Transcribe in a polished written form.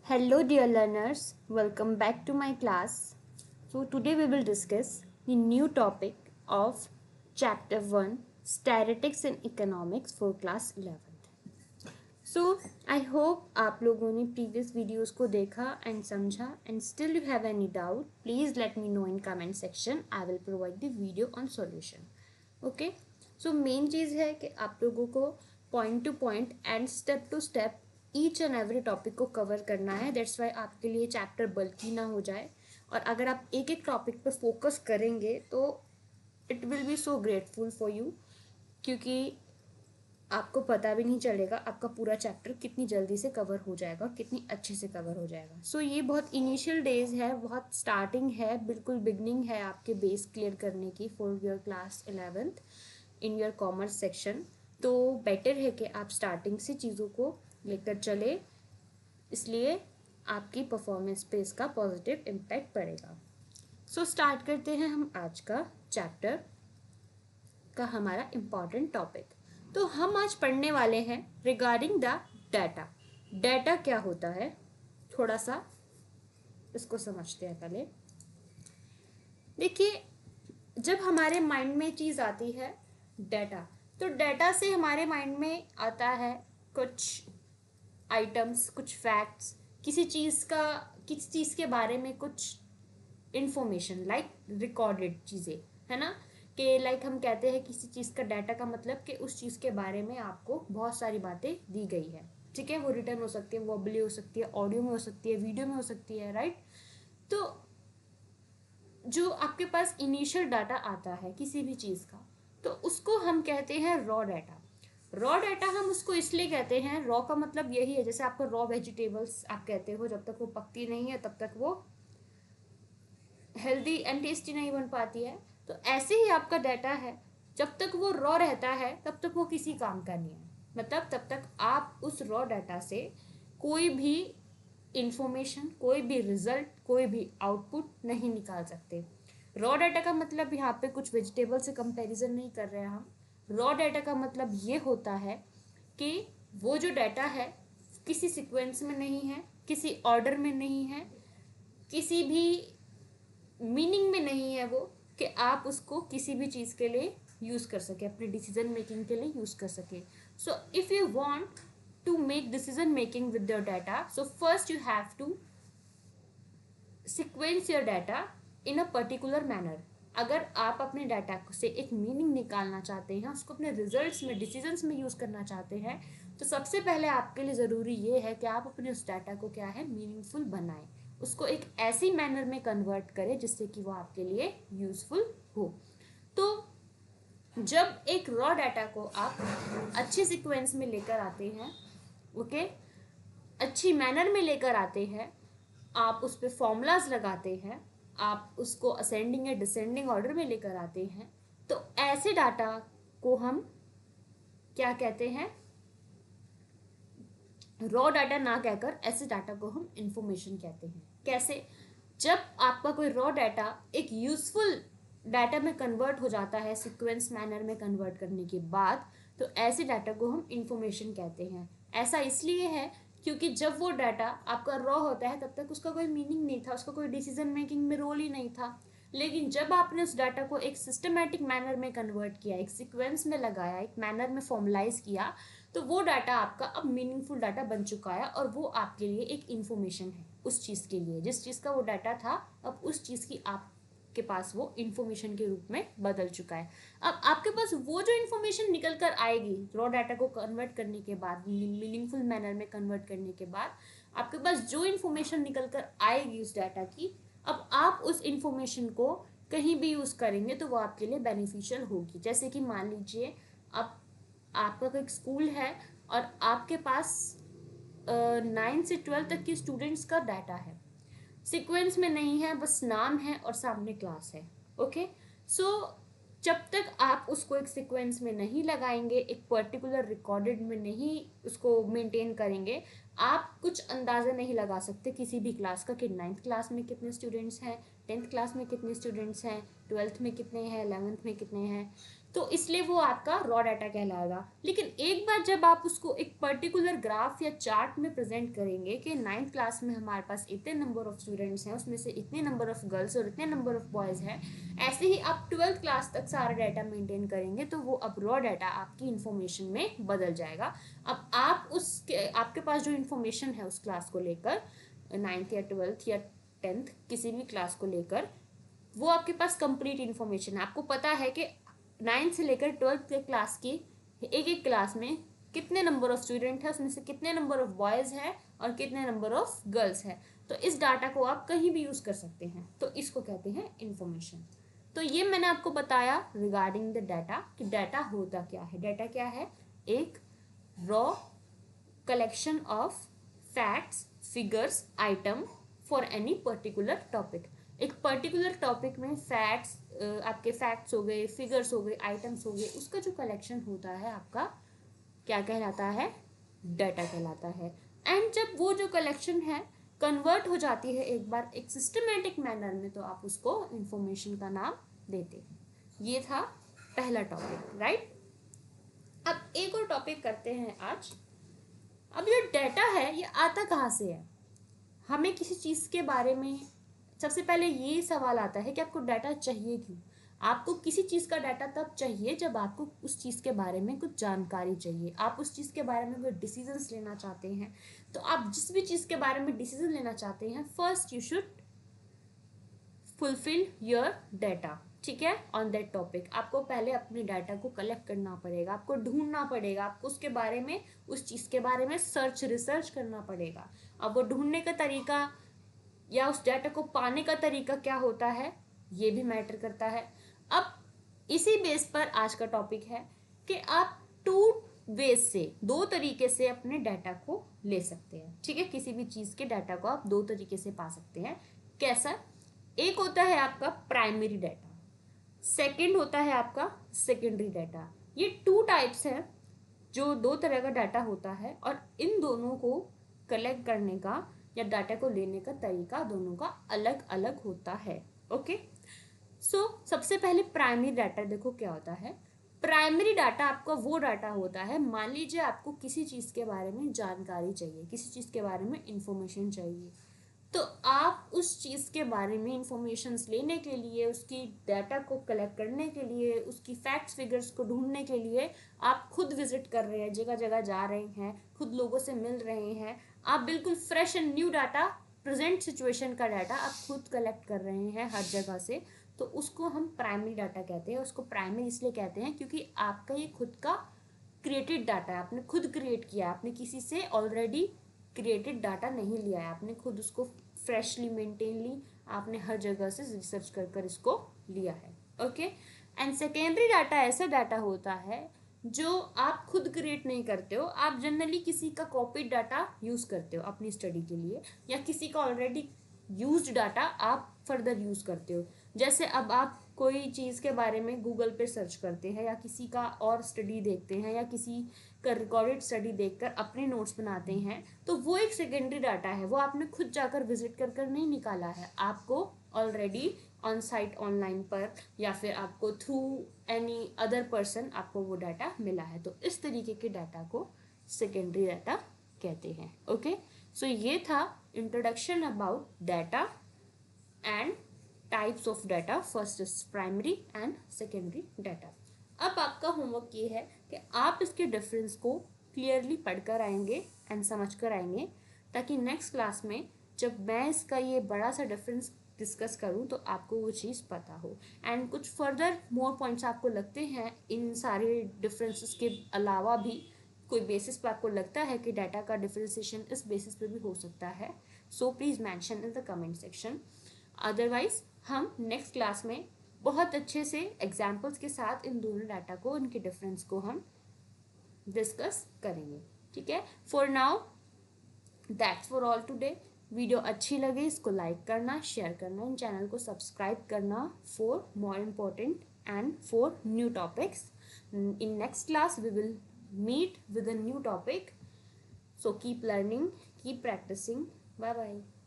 Hello, dear learners. Welcome back to my class. So, today we will discuss the new topic of Chapter 1 Statistics in Economics for Class 11th. So, I hope आप लोगों ने previous videos को देखा and समझा and still you have any doubt, please let me know in comment section. I will provide the video on solution. Okay? So, main चीज़ है कि आप लोगों को point to point and step to step each and every topic को cover करना है. That's why आपके लिए चैप्टर बल्कि ना हो जाए. और अगर आप एक एक टॉपिक पर फोकस करेंगे तो it will be so grateful for you, क्योंकि आपको पता भी नहीं चलेगा आपका पूरा चैप्टर कितनी जल्दी से कवर हो जाएगा, कितनी अच्छे से कवर हो जाएगा. सो ये बहुत इनिशियल डेज है, बहुत स्टार्टिंग है, बिल्कुल बिगनिंग है आपके बेस क्लियर करने की for your class 11th in your commerce section. तो बेटर है कि आप स्टार्टिंग से चीज़ों को लेकर चले, इसलिए आपकी परफॉर्मेंस पे इसका पॉजिटिव इम्पैक्ट पड़ेगा. सो स्टार्ट करते हैं हम आज का चैप्टर का हमारा इम्पॉर्टेंट टॉपिक. तो हम आज पढ़ने वाले हैं रिगार्डिंग द डाटा. डाटा क्या होता है, थोड़ा सा इसको समझते हैं पहले. देखिए, जब हमारे माइंड में चीज़ आती है डाटा, तो डाटा से हमारे माइंड में आता है कुछ आइटम्स, कुछ फैक्ट्स, किसी चीज़ के बारे में कुछ इंफॉर्मेशन, लाइक रिकॉर्डेड चीज़ें, है ना. कि लाइक हम कहते हैं किसी चीज़ का डाटा का मतलब कि उस चीज़ के बारे में आपको बहुत सारी बातें दी गई है. ठीक है, वो रिटर्न हो सकती है, वर्बली हो सकती है, ऑडियो में हो सकती है, वीडियो में हो सकती है, राइट. तो जो आपके पास इनिशियल डाटा आता है किसी भी चीज़ का, तो उसको हम कहते हैं रॉ डाटा. रॉ डाटा हम उसको इसलिए कहते हैं, रॉ का मतलब यही है, जैसे आपको रॉ वेजिटेबल्स आप कहते हो, जब तक वो पकती नहीं है तब तक वो हेल्दी एंड टेस्टी नहीं बन पाती है. तो ऐसे ही आपका डाटा है, जब तक वो रॉ रहता है तब तक वो किसी काम का नहीं है. मतलब तब तक आप उस रॉ डाटा से कोई भी इंफॉर्मेशन, कोई भी रिजल्ट, कोई भी आउटपुट नहीं निकाल सकते. रॉ डाटा का मतलब यहाँ पे कुछ वेजिटेबल से कंपैरिजन नहीं कर रहे हैं हम. रॉ डाटा का मतलब ये होता है कि वो जो डाटा है किसी सीक्वेंस में नहीं है, किसी ऑर्डर में नहीं है, किसी भी मीनिंग में नहीं है वो, कि आप उसको किसी भी चीज़ के लिए यूज़ कर सके, अपनी डिसीजन मेकिंग के लिए यूज़ कर सके. So if you want to make decision making with your data, so first you have to sequence your data in a particular manner. अगर आप अपने डाटा से एक मीनिंग निकालना चाहते हैं, उसको अपने रिजल्ट्स में, डिसीजंस में यूज़ करना चाहते हैं, तो सबसे पहले आपके लिए ज़रूरी ये है कि आप अपने उस डाटा को क्या है, मीनिंगफुल बनाएं, उसको एक ऐसी मैनर में कन्वर्ट करें जिससे कि वो आपके लिए यूज़फुल हो. तो जब एक रॉ डाटा को आप अच्छे सीक्वेंस में लेकर आते हैं, ओके, अच्छी मैनर में लेकर आते हैं, आप उस पर फॉर्मूलाज लगाते हैं, आप उसको असेंडिंग या डिसेंडिंग ऑर्डर में लेकर आते हैं, तो ऐसे डाटा को हम क्या कहते हैं, रॉ डाटा ना कहकर ऐसे डाटा को हम इंफॉर्मेशन कहते हैं. कैसे? जब आपका कोई रॉ डाटा एक यूजफुल डाटा में कन्वर्ट हो जाता है सीक्वेंस मैनर में कन्वर्ट करने के बाद, तो ऐसे डाटा को हम इंफॉर्मेशन कहते हैं. ऐसा इसलिए है क्योंकि जब वो डाटा आपका रॉ होता है तब तक उसका कोई मीनिंग नहीं था, उसका कोई डिसीजन मेकिंग में रोल ही नहीं था. लेकिन जब आपने उस डाटा को एक सिस्टमैटिक मैनर में कन्वर्ट किया, एक सीक्वेंस में लगाया, एक मैनर में फॉर्मलाइज किया, तो वो डाटा आपका अब मीनिंगफुल डाटा बन चुका है और वो आपके लिए एक इन्फॉर्मेशन है उस चीज़ के लिए. जिस चीज़ का वो डाटा था, अब उस चीज़ की आपके पास वो इन्फॉर्मेशन के रूप में बदल चुका है. अब आपके पास वो जो इन्फॉर्मेशन निकल कर आएगी रॉ डाटा को कन्वर्ट करने के बाद, मीनिंगफुल मैनर में कन्वर्ट करने के बाद, आपके पास जो इन्फॉर्मेशन निकल कर आएगी उस डाटा की, अब आप उस इन्फॉर्मेशन को कहीं भी यूज़ करेंगे तो वो आपके लिए बेनिफिशियल होगी. जैसे कि मान लीजिए आपका कोई स्कूल है और आपके पास 9 से 12 तक के स्टूडेंट्स का डाटा है, सीक्वेंस में नहीं है, बस नाम है और सामने क्लास है. ओके, सो जब तक आप उसको एक सीक्वेंस में नहीं लगाएंगे, एक पर्टिकुलर रिकॉर्डेड में नहीं उसको मेंटेन करेंगे, आप कुछ अंदाज़ा नहीं लगा सकते किसी भी क्लास का कि 9th क्लास में कितने स्टूडेंट्स हैं, 10th क्लास में कितने स्टूडेंट्स हैं, 12th में कितने हैं, 11th में कितने हैं. तो इसलिए वो आपका रॉ डाटा कहलाएगा। लेकिन एक बार जब आप उसको एक पर्टिकुलर ग्राफ या चार्ट में प्रेजेंट करेंगे कि 9th क्लास में हमारे पास इतने नंबर ऑफ स्टूडेंट्स हैं, उसमें से इतने नंबर ऑफ गर्ल्स और इतने नंबर ऑफ बॉयज़ हैं, ऐसे ही आप 12th क्लास तक सारा डाटा मेंटेन करेंगे, तो वो अब रॉ डाटा आपकी इन्फॉर्मेशन में बदल जाएगा। अब आप उसके आपके पास जो इन्फॉर्मेशन है उस क्लास को लेकर, 9th या 12th या 10th किसी भी क्लास को लेकर, वो आपके पास कंप्लीट इन्फॉर्मेशन है। आपको पता है कि 9th से लेकर 12th के क्लास की एक एक क्लास में कितने नंबर ऑफ स्टूडेंट है, उसमें से कितने नंबर ऑफ बॉयज़ हैं और कितने नंबर ऑफ गर्ल्स हैं। तो इस डाटा को आप कहीं भी यूज़ कर सकते हैं, तो इसको कहते हैं इन्फॉर्मेशन। तो ये मैंने आपको बताया रिगार्डिंग द डाटा कि डाटा होता क्या है। डाटा क्या है? एक raw collection of facts, figures, item for any particular topic. एक पर्टिकुलर टॉपिक में फैक्ट्स, आपके फैक्ट्स हो गए, फिगर्स हो गए, आइटम्स हो गए, उसका जो कलेक्शन होता है आपका क्या कहलाता है? डाटा कहलाता है। एंड जब वो जो कलेक्शन है कन्वर्ट हो जाती है एक बार एक सिस्टमेटिक मैनर में, तो आप उसको इंफॉर्मेशन का नाम देते हैं। ये था पहला टॉपिक, राइट। अब एक और टॉपिक करते हैं आज। अब जो डाटा है ये आता कहाँ से है? हमें किसी चीज़ के बारे में सबसे पहले ये सवाल आता है कि आपको डाटा चाहिए क्यों? आपको किसी चीज़ का डाटा तब चाहिए जब आपको उस चीज़ के बारे में कुछ जानकारी चाहिए, आप उस चीज़ के बारे में कोई डिसीजंस लेना चाहते हैं। तो आप जिस भी चीज़ के बारे में डिसीजन लेना चाहते हैं, first you should fulfil your data, ठीक है, ऑन दैट टॉपिक। आपको पहले अपने डाटा को कलेक्ट करना पड़ेगा, आपको ढूंढना पड़ेगा, आपको उसके बारे में, उस चीज़ के बारे में रिसर्च करना पड़ेगा। अब वो ढूंढने का तरीका या उस डाटा को पाने का तरीका क्या होता है, ये भी मैटर करता है। अब इसी बेस पर आज का टॉपिक है कि आप 2 वेज से, 2 तरीके से अपने डाटा को ले सकते हैं, ठीक है। किसी भी चीज़ के डाटा को आप 2 तरीके से पा सकते हैं। कैसा? एक होता है आपका प्राइमरी डाटा, सेकंड होता है आपका सेकेंडरी डाटा। ये 2 टाइप्स हैं जो 2 तरह का डाटा होता है, और इन दोनों को कलेक्ट करने का या डाटा को लेने का तरीका दोनों का अलग अलग होता है। ओके, सो सबसे पहले प्राइमरी डाटा देखो क्या होता है। प्राइमरी डाटा आपका वो डाटा होता है, मान लीजिए आपको किसी चीज़ के बारे में जानकारी चाहिए, किसी चीज़ के बारे में इंफॉर्मेशन चाहिए, तो आप उस चीज़ के बारे में इंफॉर्मेशंस लेने के लिए, उसकी डाटा को कलेक्ट करने के लिए, उसकी फैक्ट्स फिगर्स को ढूंढने के लिए आप खुद विजिट कर रहे हैं, जगह जगह जा रहे हैं, खुद लोगों से मिल रहे हैं। आप बिल्कुल fresh and new data, present situation का डाटा आप खुद कलेक्ट कर रहे हैं हर जगह से, तो उसको हम प्राइमरी डाटा कहते हैं। उसको प्राइमरी इसलिए कहते हैं क्योंकि आपका ये खुद का क्रिएटेड डाटा है, आपने खुद क्रिएट किया, आपने किसी से ऑलरेडी क्रिएटेड डाटा नहीं लिया है, आपने खुद उसको फ्रेशली मेंटेनली आपने हर जगह से रिसर्च कर कर इसको लिया है। ओके, एंड सेकेंडरी डाटा ऐसा डाटा होता है जो आप खुद क्रिएट नहीं करते हो, आप जनरली किसी का कॉपीड डाटा यूज़ करते हो अपनी स्टडी के लिए, या किसी का ऑलरेडी यूज्ड डाटा आप फर्दर यूज़ करते हो। जैसे अब आप कोई चीज़ के बारे में गूगल पे सर्च करते हैं, या किसी का और स्टडी देखते हैं, या किसी का रिकॉर्डेड स्टडी देखकर अपने नोट्स बनाते हैं, तो वो एक सेकेंडरी डाटा है, वो आपने खुद जाकर विजिट कर कर नहीं निकाला है, आपको ऑलरेडी ऑन साइट ऑनलाइन पर या फिर आपको थ्रू एनी अदर पर्सन आपको वो डाटा मिला है। तो इस तरीके के डाटा को सेकेंडरी डाटा कहते हैं। ओके, सो ये था introduction about data and types of data. First is primary and secondary data. अब आपका होमवर्क ये है कि आप इसके डिफरेंस को क्लियरली पढ़कर आएंगे एंड समझ कर आएंगे, ताकि नेक्स्ट क्लास में जब मैं इसका ये बड़ा सा डिफरेंस डिस्कस करूं तो आपको वो चीज़ पता हो। एंड कुछ फर्दर मोर पॉइंट्स आपको लगते हैं इन सारे डिफरेंसेस के अलावा भी, कोई बेसिस पर आपको लगता है कि डाटा का डिफरेंशिएशन इस बेसिस पे भी हो सकता है, so please mention in the comment section. Otherwise हम नेक्स्ट क्लास में बहुत अच्छे से एग्जाम्पल्स के साथ इन दोनों डाटा को, इनके डिफरेंस को हम डिस्कस करेंगे, ठीक है। For now that's for all today. Video अच्छी लगे इसको लाइक करना, शेयर करना, इन चैनल को सब्सक्राइब करना for more important and for new topics. In next class we will meet with a new topic, so keep learning, keep practicing. Bye bye.